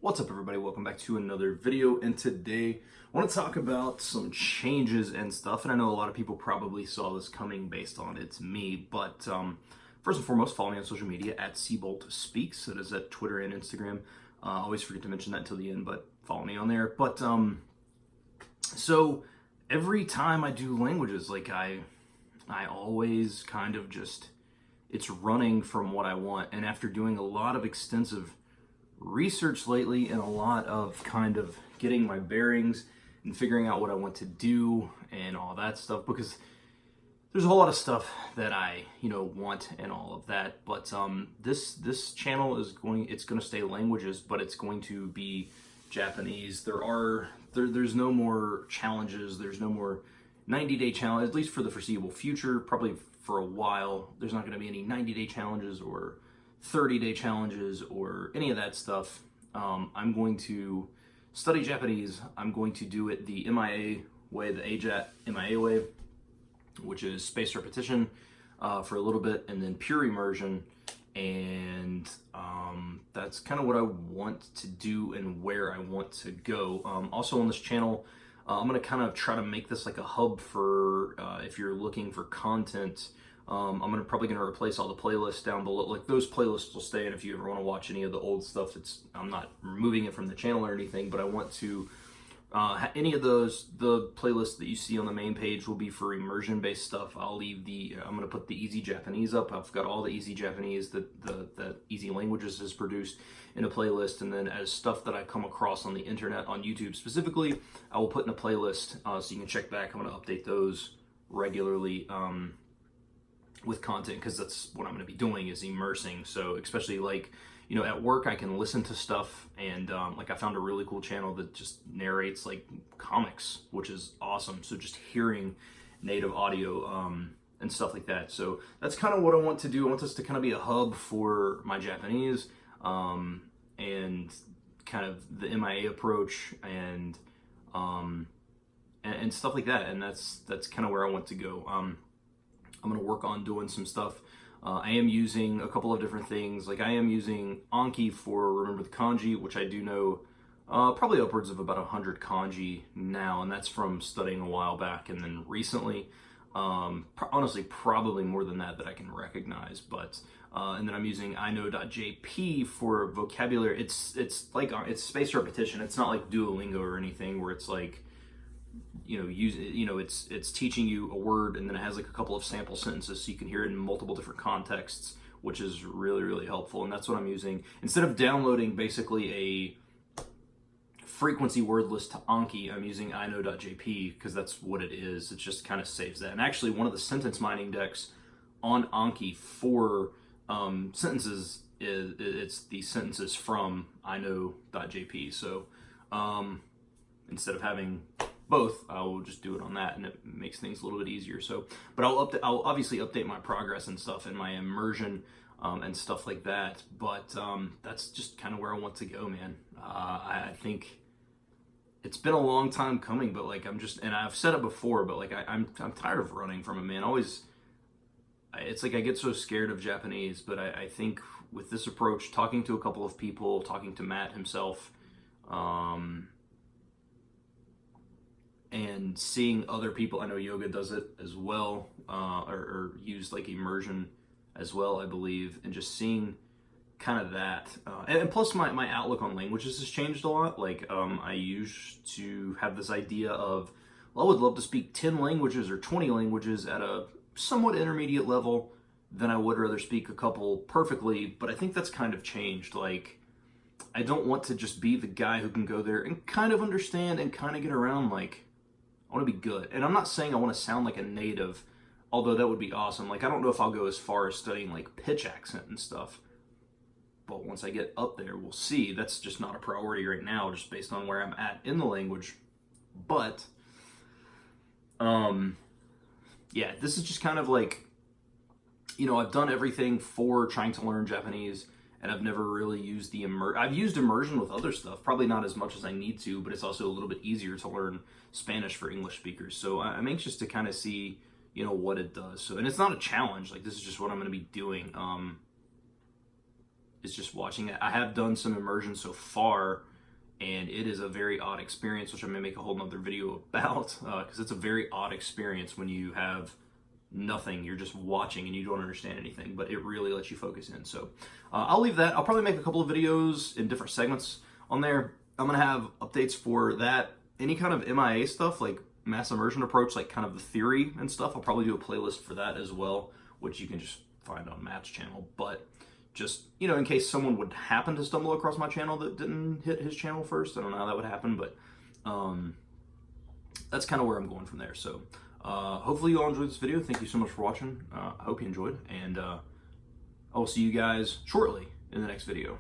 What's up, everybody? Welcome back to another video, and today I want to talk about some changes and stuff. And I know a lot of people probably saw this coming based on it's me, but first and foremost, follow me on social media at Seabolt Speaks. That is at Twitter and Instagram. I always forget to mention that until the end, but follow me on there. But so every time I do languages, like I always kind of just, it's running from what I want. And after doing a lot of extensive research lately and a lot of kind of getting my bearings and figuring out what I want to do and all that stuff, because there's a whole lot of stuff that I want and all of that, but this channel is it's going to stay languages, but it's going to be Japanese. There's no more challenges, there's no more 90-day challenge, at least for the foreseeable future. Probably for a while there's not going to be any 90-day challenges or 30-day challenges or any of that stuff. I'm going to study Japanese. I'm going to do it the MIA way, the AJATT MIA way, which is spaced repetition for a little bit, and then pure immersion. And that's kind of what I want to do and where I want to go. Also on this channel, I'm going to kind of try to make this like a hub for if you're looking for content. I'm probably going to replace all the playlists down below. Like, those playlists will stay, and if you ever want to watch any of the old stuff, I'm not removing it from the channel or anything, but I want to any of those, the playlists that you see on the main page will be for immersion based stuff. I'm going to put the Easy Japanese up. I've got all the Easy Japanese that Easy Languages has produced in a playlist, and then as stuff that I come across on the internet, on YouTube specifically, I will put in a playlist so you can check back. I'm going to update those regularly with content, because that's what I'm going to be doing, is immersing. So especially like, at work, I can listen to stuff, and like I found a really cool channel that just narrates like comics, which is awesome. So just hearing native audio and stuff like that. So that's kind of what I want to do. I want this to kind of be a hub for my Japanese and kind of the MIA approach and stuff like that. And that's kind of where I want to go. I'm going to work on doing some stuff. I am using a couple of different things. Like, I am using Anki for Remember the Kanji, which I do know probably upwards of about 100 kanji now, and that's from studying a while back. And then recently, honestly, probably more than that I can recognize. But and then I'm using iknow.jp for vocabulary. It's like it's spaced repetition. It's not like Duolingo or anything where it's like, it's teaching you a word, and then it has like a couple of sample sentences so you can hear it in multiple different contexts, which is really, really helpful. And that's what I'm using. Instead of downloading basically a frequency word list to Anki, I'm using iknow.jp, because that's what it is. It just kind of saves that. And actually, one of the sentence mining decks on Anki for sentences it's the sentences from iknow.jp. So instead of having both, I will just do it on that, and it makes things a little bit easier. So, but I'll obviously update my progress and stuff and my immersion and stuff like that. But that's just kind of where I want to go, man. I think it's been a long time coming, but like and I've said it before, but like I'm tired of running from it, man. It's like I get so scared of Japanese, but I think with this approach, talking to a couple of people, talking to Matt himself, and seeing other people, I know Yoga does it as well, or use like immersion as well, I believe, and just seeing kind of that. And plus my outlook on languages has changed a lot. Like, I used to have this idea of, well, I would love to speak 10 languages or 20 languages at a somewhat intermediate level, then I would rather speak a couple perfectly. But I think that's kind of changed. Like, I don't want to just be the guy who can go there and kind of understand and kind of get around. Like, I want to be good. And I'm not saying I want to sound like a native, although that would be awesome. Like, I don't know if I'll go as far as studying like pitch accent and stuff, but once I get up there, we'll see. That's just not a priority right now, just based on where I'm at in the language. But yeah, this is just kind of like, I've done everything for trying to learn Japanese, and I've never really used the I've used immersion with other stuff, probably not as much as I need to, but it's also a little bit easier to learn Spanish for English speakers. So I'm anxious to kind of see, what it does. So, and it's not a challenge. Like, this is just what I'm going to be doing. Is just watching it. I have done some immersion so far and it is a very odd experience, which I may make a whole nother video about, because it's a very odd experience when you have nothing, you're just watching and you don't understand anything, but it really lets you focus in. So I'll leave that. I'll probably make a couple of videos in different segments on there. I'm gonna have updates for that, any kind of MIA stuff, like mass immersion approach, like kind of the theory and stuff. I'll probably do a playlist for that as well, which you can just find on Matt's channel. But just, you know, in case someone would happen to stumble across my channel that didn't hit his channel first, I don't know how that would happen, but that's kind of where I'm going from there. So hopefully you all enjoyed this video. Thank you so much for watching. I hope you enjoyed, and I will see you guys shortly in the next video.